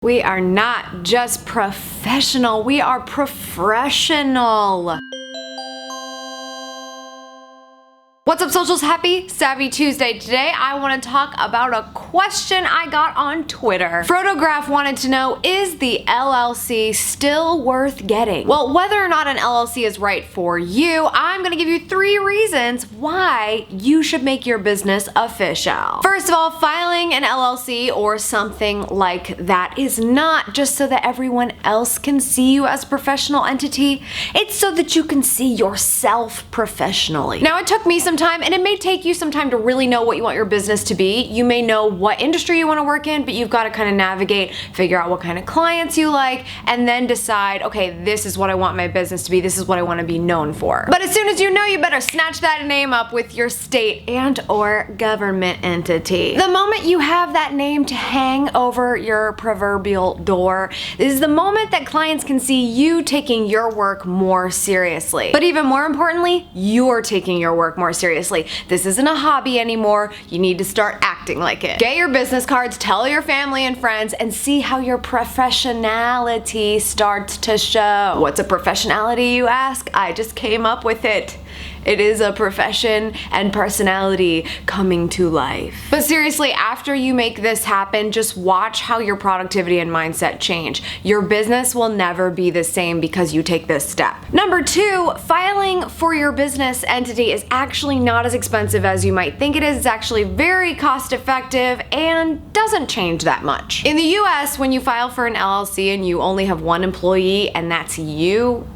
We are not just professional, we are professional. What's up, socials? Happy Savvy Tuesday. Today I want to talk about a question I got on Twitter. Photograph wanted to know, is the LLC still worth getting? Well, whether or not an LLC is right for you, I'm going to give you 3 reasons why you should make your business official. First of all, filing an LLC or something like that is not just so that everyone else can see you as a professional entity. It's so that you can see yourself professionally. Now, it took me some time, and it may take you some time to really know what you want your business to be. You may know what industry you want to work in, but you've got to kind of navigate, figure out what kind of clients you like, and then decide, okay, this is what I want my business to be, this is what I want to be known for. But as soon as you know, you better snatch that name up with your state and or government entity. The moment you have that name to hang over your proverbial door is the moment that clients can see you taking your work more seriously. But even more importantly, you're taking your work more seriously. This isn't a hobby anymore. You need to start acting like it. Get your business cards, tell your family and friends, and see how your professionality starts to show. What's a professionality, you ask? I just came up with it. It is a profession and personality coming to life. But seriously, after you make this happen, just watch how your productivity and mindset change. Your business will never be the same because you take this step. Number 2, filing for your business entity is actually not as expensive as you might think it is. It's actually very cost effective and doesn't change that much. In the US, when you file for an LLC and you only have 1 employee and that's you,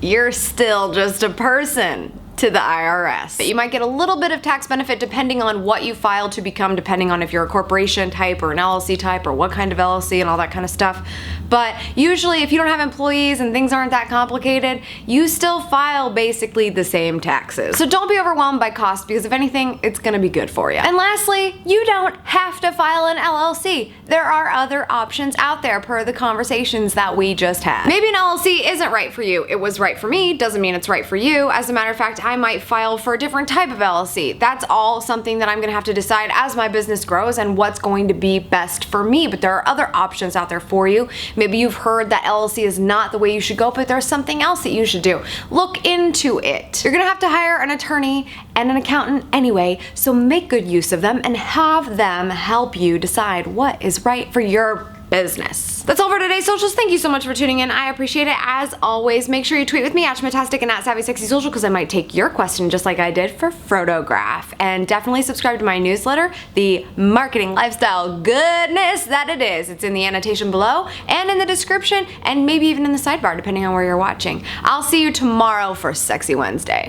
you're still just a person to the IRS. But you might get a little bit of tax benefit depending on what you file to become, depending on if you're a corporation type or an LLC type or what kind of LLC and all that kind of stuff. But usually if you don't have employees and things aren't that complicated, you still file basically the same taxes. So don't be overwhelmed by cost, because if anything, it's gonna be good for you. And lastly, you don't have to file an LLC. There are other options out there per the conversations that we just had. Maybe an LLC isn't right for you. It was right for me, doesn't mean it's right for you. As a matter of fact, I might file for a different type of LLC. That's all something that I'm gonna have to decide as my business grows and what's going to be best for me. But there are other options out there for you. Maybe you've heard that LLC is not the way you should go, but there's something else that you should do. Look into it. You're gonna have to hire an attorney and an accountant anyway, so make good use of them and have them help you decide what is right for your business. That's all for today's socials. Thank you so much for tuning in. I appreciate it. As always, make sure you tweet with me at Schmatastic and at SavvySexySocial, because I might take your question just like I did for Photograph. And definitely subscribe to my newsletter, the marketing lifestyle goodness that it is. It's in the annotation below and in the description and maybe even in the sidebar depending on where you're watching. I'll see you tomorrow for Sexy Wednesday.